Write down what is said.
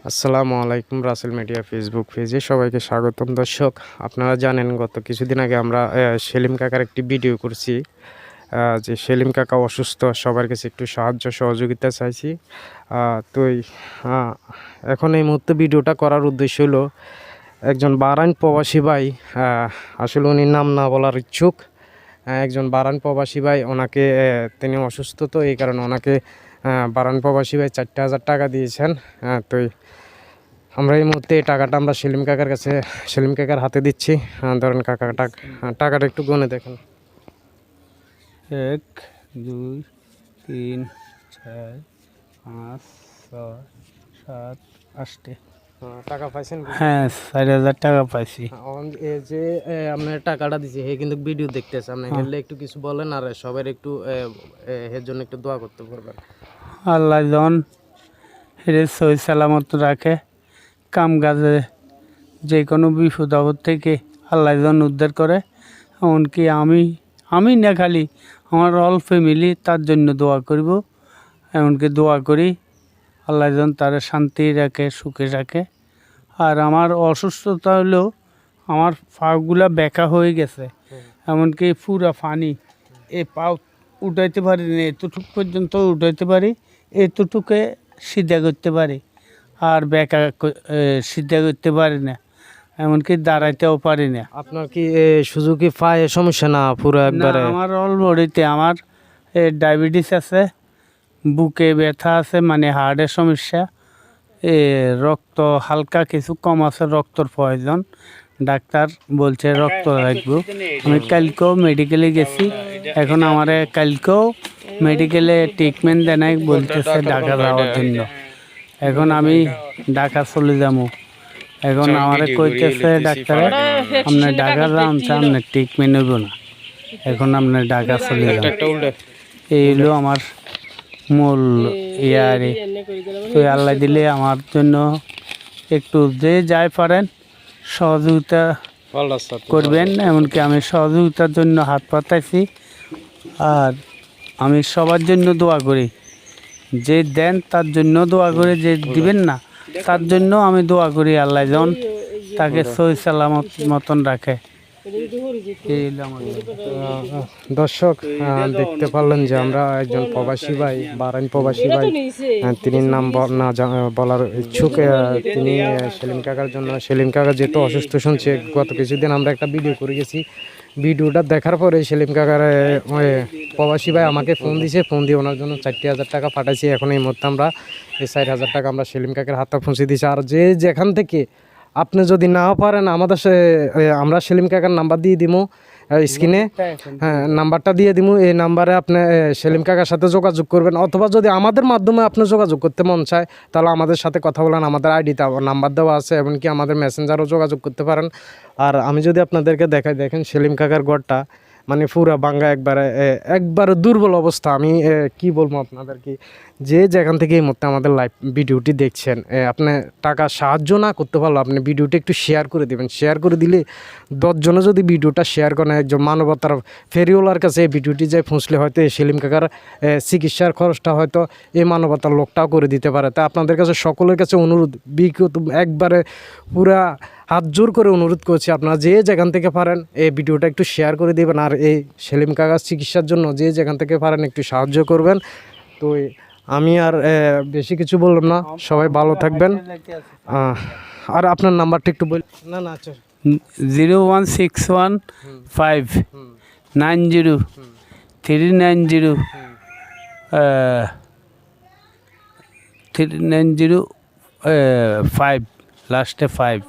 আসসালামু আলাইকুম। Rasel media Facebook পেজে সবাইকে স্বাগতম। দর্শক, আপনারা জানেন গত কিছুদিন আগে আমরা সেলিম কাকার একটি ভিডিও করছি যে সেলিম কাকা অসুস্থ, সবার কাছে একটু সাহায্য সহযোগিতা চাইছি। এখন এই মুহূর্তে ভিডিওটা করার উদ্দেশ্য হলো একজন বাহরাইন প্রবাসী ভাই, আসলে উনি নাম না বলার ইচ্ছুক, একজন বাহরাইন প্রবাসী ভাই, ওনাকে তিনি অসুস্থ, তো এই কারণে ওনাকে বাহরাইন প্রবাসী ভাই 4,000 টাকা দিয়েছেন। তো আমরা এই মুহূর্তে এই টাকাটা আমরা সেলিম কাকার কাছে, সেলিম কাকার হাতে দিচ্ছি। ধরেন কাকা, টাকাটা একটু গুনে দেখেন। 1 2 3 4 5 6 7 8 টাকা পাইছেন? হ্যাঁ, 4,000 টাকা পাইছি। এই যে আপনার টাকাটা দিছি, হে কিন্তু ভিডিও দেখতেছে, আপনি হেললে একটু কিছু বলেন, আর সবাই একটু এর জন্য একটু দোয়া করতে পারবেন। আল্লাহ জন হেরে সহি সালামত রাখে, কাম কাজে যে কোনো বিপদ আপদ থেকে আল্লাহ জন উদ্ধার করে। এমনকি আমি না খালি আমার অল ফ্যামিলি তার জন্য দোয়া করব, এমনকি দোয়া করি আল্লাহ জন তার শান্তি রাখে, সুখে রাখে। আর আমার অসুস্থতা হলো আমার পাগুলা ব্যাকা হয়ে গেছে, এমনকি পুরা পানি এই পা উঠাইতে পারি না, এতটুকু পর্যন্ত উঠাইতে পারি, এতটুকে সিদ্ধা করতে পারি, আর ব্যাকা সিদ্ধা করতে পারি না, এমনকি দাঁড়াইতেও পারি না। আপনার কি সুজুকি পায়ে সমস্যা? না, পুরো একবারে? আমার অল বডিতে আমার ডায়াবেটিস আছে, বুকে ব্যথা আছে, মানে হার্টের সমস্যা, রক্ত হালকা কিছু কম আছে, রক্তর প্রয়োজন। ডাক্তার বলছে রক্ত রাখবো। আমি কালকেও মেডিকেলে গেছি, এখন আমার কালকেও মেডিকেলে ট্রিটমেন্ট দেয় নাই, বলতেছে ঢাকা যাওয়ার জন্য। এখন আমি ঢাকা চলে যাবো। এখন আমার কইতেছে ডাক্তারে, আপনার ঢাকা যান, আপনার ট্রিটমেন্ট হইব না, এখন আপনার ঢাকা চলে যান। এই হলো আমার মূল ইয়ারে। তো আল্লাহ দিলে আমার জন্য একটু যে যাই পারেন সহযোগিতা করবেন, এমনকি আমি সহযোগিতার জন্য হাত পাতাইছি। আর আমি সবার জন্য দোয়া করি, যে দেন তার জন্য দোয়া করে, যে দিবেন না তার জন্য আমি দোয়া করি আল্লাহ যেন তাকে সহি সালামত মতন রাখে। দর্শক, দেখতে পারলেন যে আমরা একজন প্রবাসী ভাই, বাহরাইন প্রবাসী ভাই, তিনি নাম না বলার ইচ্ছুক, তিনি সেলিম কাকার জন্য, সেলিম কাকা যেহেতু অসুস্থ শুনছে, গত কিছুদিন আমরা একটা ভিডিও করে গেছি। ভিডিওটা দেখার পরে সেলিম কাকার প্রবাসী ভাই আমাকে ফোন দিয়েছে, ফোন দিয়ে ওনার জন্য 4,000 টাকা পাঠাইছি। এখন এই মুহূর্তে আমরা এই 4,000 টাকা আমরা সেলিম কাকার হাতে পৌঁছে দিয়েছি। আর যে যেখান থেকে আপনি যদি নাও পারেন, আমাদের আমরা সেলিম কাকার নাম্বার দিয়ে দিব স্ক্রিনে, হ্যাঁ নাম্বারটা দিয়ে দিব, এই নাম্বারে আপনি সেলিম কাকার সাথে যোগাযোগ করবেন, অথবা যদি আমাদের মাধ্যমে আপনি যোগাযোগ করতে মন চায় তাহলে আমাদের সাথে কথা বলেন, আমাদের আইডিতে নাম্বার দেওয়া আছে, এমনকি আমাদের মেসেঞ্জারও যোগাযোগ করতে পারেন। আর আমি যদি আপনাদেরকে দেখাই, দেখেন সেলিম কাকার ঘরটা মানে পুরা বাঙ্গা, একবারে দুর্বল অবস্থা। আমি কি বলবো আপনাদের, কি যে যেখান থেকে এই মুহূর্তে আমাদের লাইভ ভিডিওটি দেখছেন, আপনি টাকা সাহায্য না করতে পারলো, আপনি ভিডিওটি একটু শেয়ার করে দেবেন। শেয়ার করে দিলে 10 জনে যদি ভিডিওটা শেয়ার করেন, একজন মানবতার ফেরিওয়ালার কাছে এই ভিডিওটি যায় পৌঁছলে হয়তো এই সেলিম কাকার চিকিৎসার খরচটা হয়তো এই মানবতার লোকটাও করে দিতে পারে। তা আপনাদের কাছে, সকলের কাছে অনুরোধ, একবারে পুরা হাত জোর করে অনুরোধ করছি, আপনারা যে যেখান থেকে পারেন এই ভিডিওটা একটু শেয়ার করে দেবেন, আর এই সেলিম কাকার চিকিৎসার জন্য যে যেখান থেকে পারেন একটু সাহায্য করবেন। তো আমি আর বেশি কিছু বললাম না, সবাই ভালো থাকবেন। আর আপনার নাম্বারটা একটু বল। না আচ্ছা, 01615 90 390 390 5 লাস্টে 5।